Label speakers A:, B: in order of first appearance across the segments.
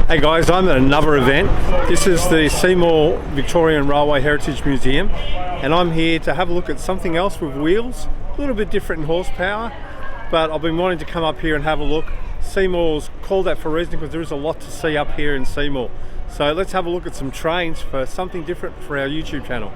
A: Hey guys, I'm at another event. This is the Seymour Victorian Railway Heritage Museum, and I'm here to have a look at something else with wheels, a little bit different in horsepower, but I've been wanting to come up here and have a look. Seymour's called that for a reason because there is a lot to see up here in Seymour. So let's have a look at some trains for something different for our YouTube channel.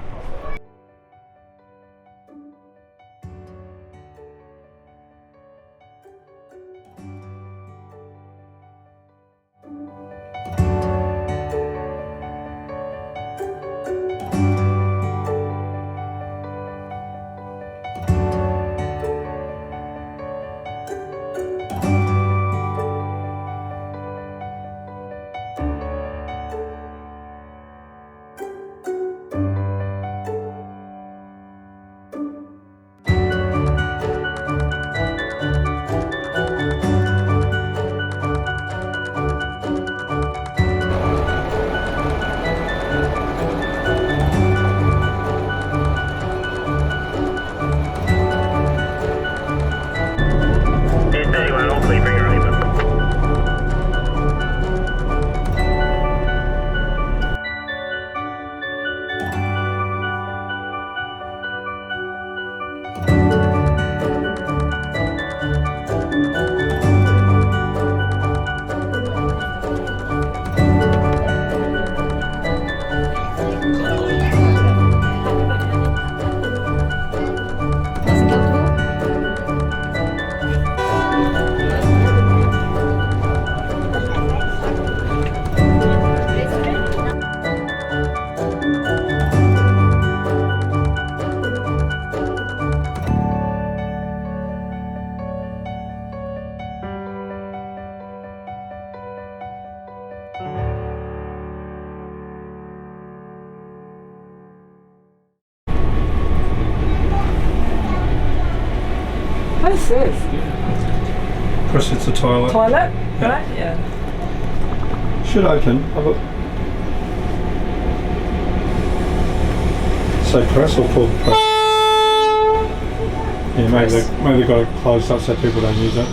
B: What's this?
A: Chris, it's a toilet.
B: Toilet?
A: Yeah.
B: Right? Yeah.
A: Should open. Say press or pull the press? Yeah, maybe they've got it closed up so people don't use it.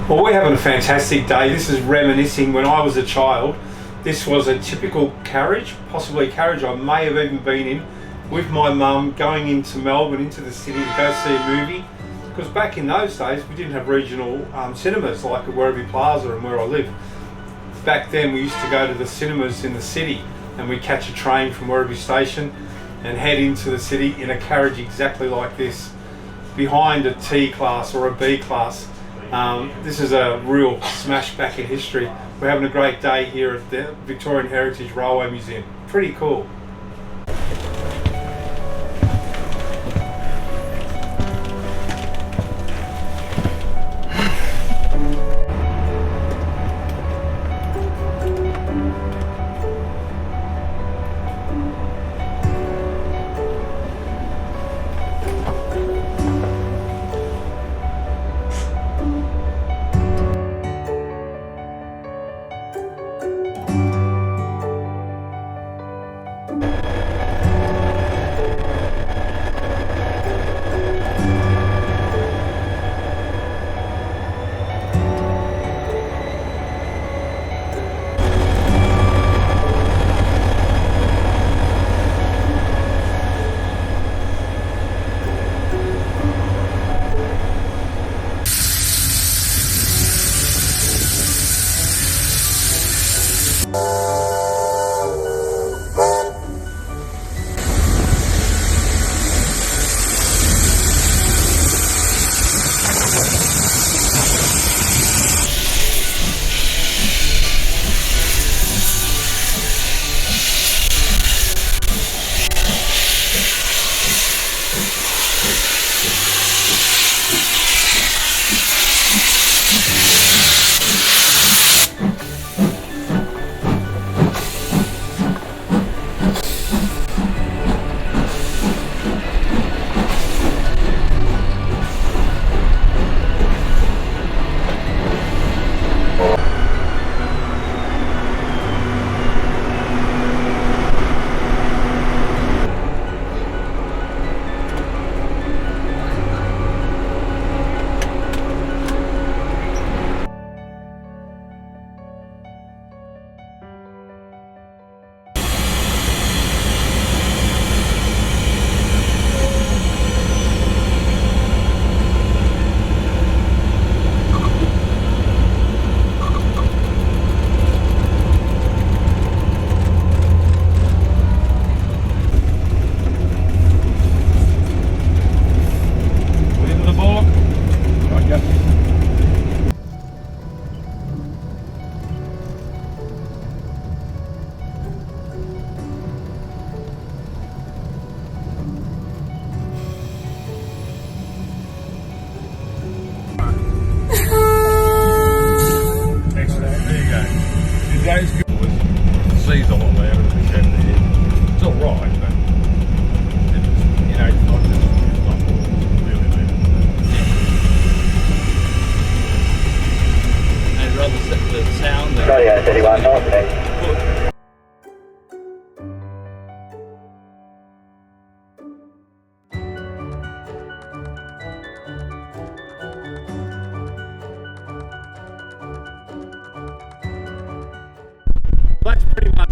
A: Well, we're having a fantastic day. This is reminiscing when I was a child. This was a typical carriage, possibly a carriage I may have even been in with my mum going into Melbourne, into the city to go see a movie. Because back in those days, we didn't have regional cinemas like at Werribee Plaza and where I live. Back then, we used to go to the cinemas in the city and we'd catch a train from Werribee Station and head into the city in a carriage exactly like this, behind a T class or a B class. This is a real smash back in history. We're having a great day here at the Victorian Heritage Railway Museum. Pretty cool.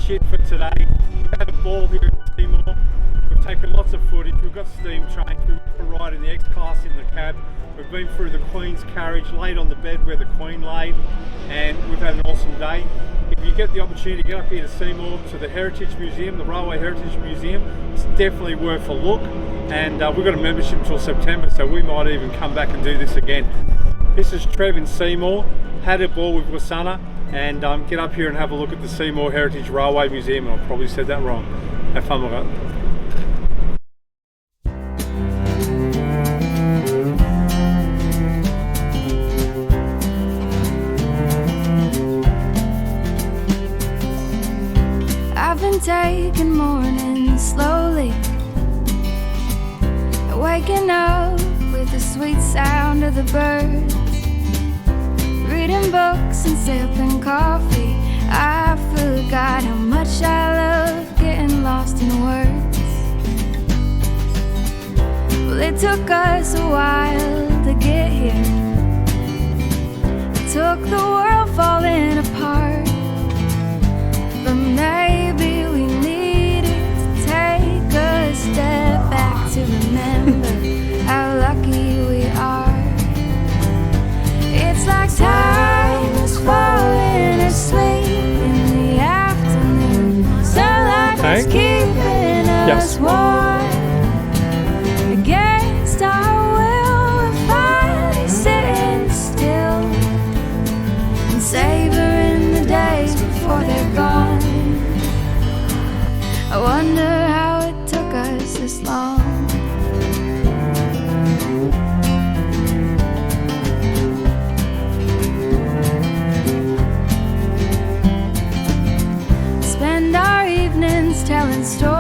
A: much it for today. We've had a ball here at Seymour. We've taken lots of footage. We've got steam trains. We've got a ride in the X-Class in the cab. We've been through the Queen's carriage, laid on the bed where the Queen laid, and we've had an awesome day. If you get the opportunity to get up here to Seymour, to the Heritage Museum, the Railway Heritage Museum, it's definitely worth a look. And we've got a membership until September, so we might even come back and do this again. This is Trev in Seymour. Had a ball with Wasana, and get up here and have a look at the Seymour Heritage Railway Museum. I probably said that wrong. Have fun with it.
C: I've been taking mornings slowly, waking up with the sweet sound of the birds, reading books and sipping coffee. I forgot how much I love getting lost in words. Well, it took us a while to get here. It took the world falling apart, but maybe we needed to take a step back to remember how lucky we are. It's like time is falling asleep in the afternoon. Starlight is keeping us warm. Against our will, we're finally sitting still and savoring the days before they're gone. I wonder how it took us this long. Spend our evenings telling stories